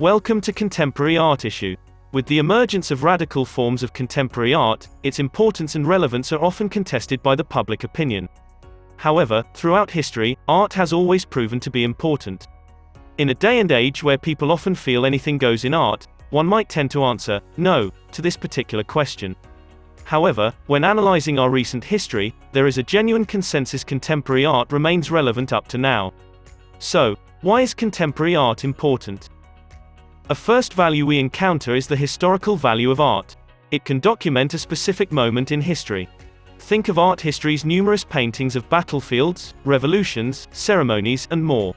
Welcome to Contemporary Art Issue. With the emergence of radical forms of contemporary art, its importance and relevance are often contested by the public opinion. However, throughout history, art has always proven to be important. In a day and age where people often feel anything goes in art, one might tend to answer, no, to this particular question. However, when analyzing our recent history, there is a genuine consensus contemporary art remains relevant up to now. So, why is contemporary art important? A first value we encounter is the historical value of art. It can document a specific moment in history. Think of art history's numerous paintings of battlefields, revolutions, ceremonies, and more.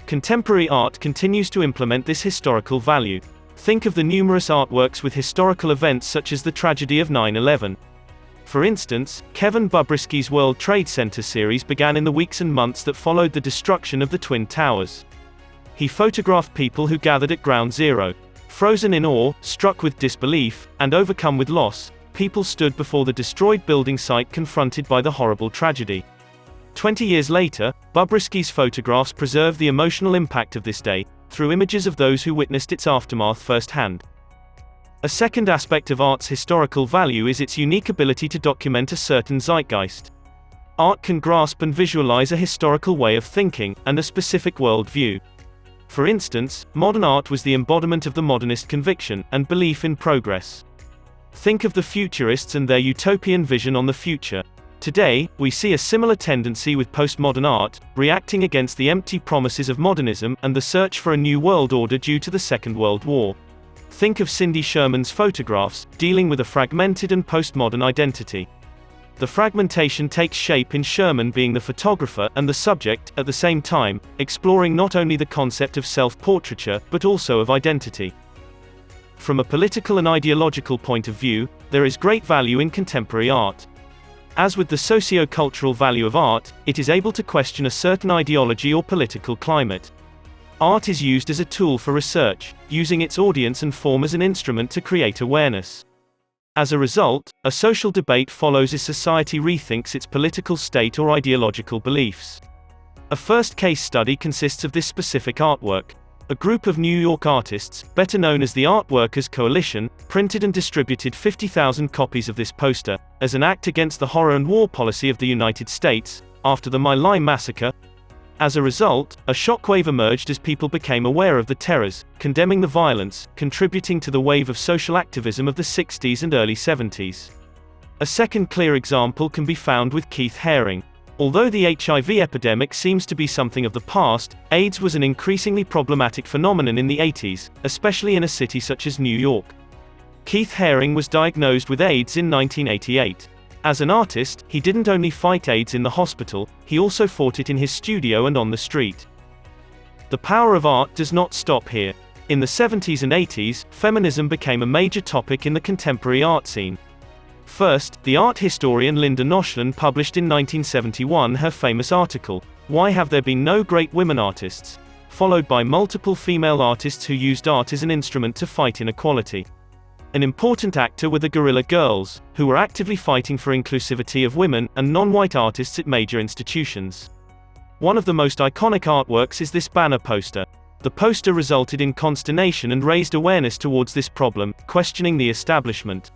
Contemporary art continues to implement this historical value. Think of the numerous artworks with historical events such as the tragedy of 9/11. For instance, Kevin Bobrisky's World Trade Center series began in the weeks and months that followed the destruction of the Twin Towers. He photographed people who gathered at Ground Zero. Frozen in awe, struck with disbelief, and overcome with loss, people stood before the destroyed building site confronted by the horrible tragedy. 20 years later, Bobrisky's photographs preserve the emotional impact of this day, through images of those who witnessed its aftermath firsthand. A second aspect of art's historical value is its unique ability to document a certain zeitgeist. Art can grasp and visualize a historical way of thinking, and a specific worldview. For instance, modern art was the embodiment of the modernist conviction and belief in progress. Think of the futurists and their utopian vision on the future. Today, we see a similar tendency with postmodern art, reacting against the empty promises of modernism and the search for a new world order due to the Second World War. Think of Cindy Sherman's photographs, dealing with a fragmented and postmodern identity. The fragmentation takes shape in Sherman being the photographer and the subject, at the same time, exploring not only the concept of self-portraiture, but also of identity. From a political and ideological point of view, there is great value in contemporary art. As with the socio-cultural value of art, it is able to question a certain ideology or political climate. Art is used as a tool for research, using its audience and form as an instrument to create awareness. As a result, a social debate follows as society rethinks its political state or ideological beliefs. A first case study consists of this specific artwork. A group of New York artists, better known as the Art Workers Coalition, printed and distributed 50,000 copies of this poster, as an act against the horror and war policy of the United States, after the My Lai massacre. As a result, a shockwave emerged as people became aware of the terrors, condemning the violence, contributing to the wave of social activism of the 60s and early 70s. A second clear example can be found with Keith Haring. Although the HIV epidemic seems to be something of the past, AIDS was an increasingly problematic phenomenon in the 80s, especially in a city such as New York. Keith Haring was diagnosed with AIDS in 1988. As an artist, he didn't only fight AIDS in the hospital, he also fought it in his studio and on the street. The power of art does not stop here. In the 70s and 80s, feminism became a major topic in the contemporary art scene. First, the art historian Linda Noshlan published in 1971 her famous article, "Why Have There Been No Great Women Artists?", followed by multiple female artists who used art as an instrument to fight inequality. An important actor were the Guerrilla Girls, who were actively fighting for inclusivity of women and non-white artists at major institutions. One of the most iconic artworks is this banner poster. The poster resulted in consternation and raised awareness towards this problem, questioning the establishment.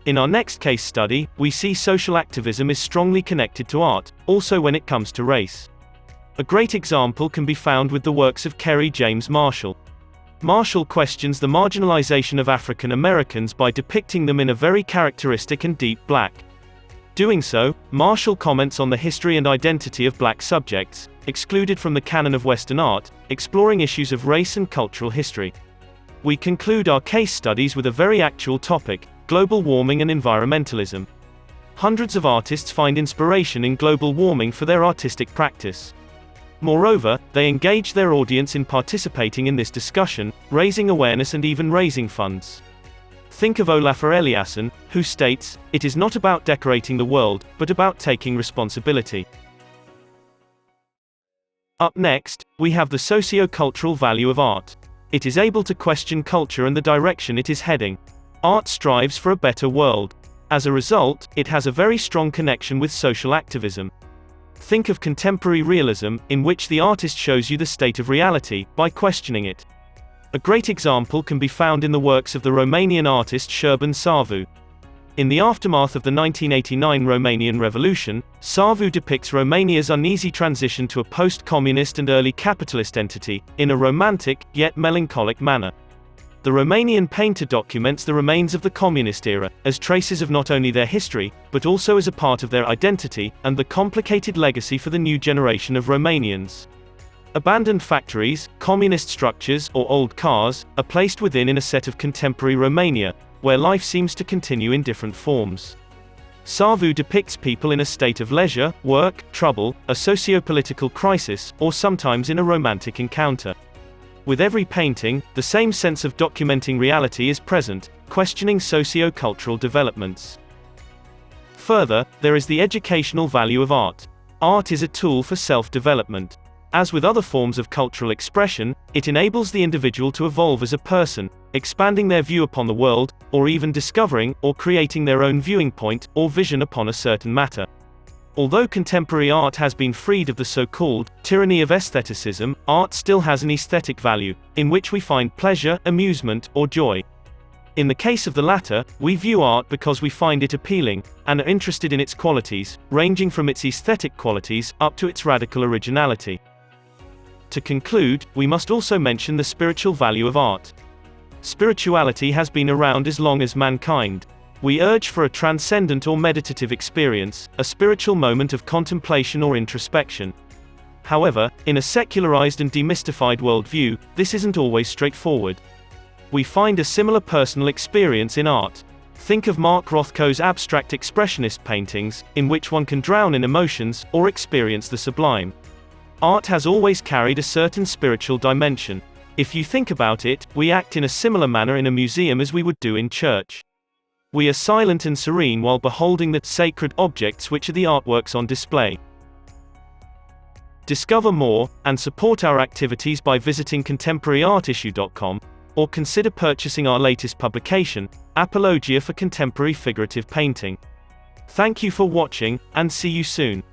In our next case study, we see social activism is strongly connected to art, also when it comes to race. A great example can be found with the works of Kerry James Marshall. Marshall questions the marginalization of African Americans by depicting them in a very characteristic and deep black. Doing so, Marshall comments on the history and identity of black subjects, excluded from the canon of Western art, exploring issues of race and cultural history. We conclude our case studies with a very actual topic: global warming and environmentalism. Hundreds of artists find inspiration in global warming for their artistic practice. Moreover, they engage their audience in participating in this discussion, raising awareness and even raising funds. Think of Olafur Eliasson, who states, "It is not about decorating the world, but about taking responsibility." Up next, we have the socio-cultural value of art. It is able to question culture and the direction it is heading. Art strives for a better world. As a result, it has a very strong connection with social activism. Think of contemporary realism, in which the artist shows you the state of reality, by questioning it. A great example can be found in the works of the Romanian artist Șerban Savu. In the aftermath of the 1989 Romanian Revolution, Savu depicts Romania's uneasy transition to a post-communist and early capitalist entity, in a romantic, yet melancholic manner. The Romanian painter documents the remains of the communist era, as traces of not only their history, but also as a part of their identity, and the complicated legacy for the new generation of Romanians. Abandoned factories, communist structures, or old cars, are placed within in a set of contemporary Romania, where life seems to continue in different forms. Savu depicts people in a state of leisure, work, trouble, a socio-political crisis, or sometimes in a romantic encounter. With every painting, the same sense of documenting reality is present, questioning socio-cultural developments. Further, there is the educational value of art. Art is a tool for self-development. As with other forms of cultural expression, it enables the individual to evolve as a person, expanding their view upon the world, or even discovering or creating their own viewing point or vision upon a certain matter. Although contemporary art has been freed of the so-called tyranny of aestheticism, art still has an aesthetic value, in which we find pleasure, amusement, or joy. In the case of the latter, we view art because we find it appealing, and are interested in its qualities, ranging from its aesthetic qualities up to its radical originality. To conclude, we must also mention the spiritual value of art. Spirituality has been around as long as mankind. We urge for a transcendent or meditative experience, a spiritual moment of contemplation or introspection. However, in a secularized and demystified worldview, this isn't always straightforward. We find a similar personal experience in art. Think of Mark Rothko's abstract expressionist paintings, in which one can drown in emotions, or experience the sublime. Art has always carried a certain spiritual dimension. If you think about it, we act in a similar manner in a museum as we would do in church. We are silent and serene while beholding the sacred objects which are the artworks on display. Discover more, and support our activities by visiting contemporaryartissue.com, or consider purchasing our latest publication, Apologia for Contemporary Figurative Painting. Thank you for watching, and see you soon.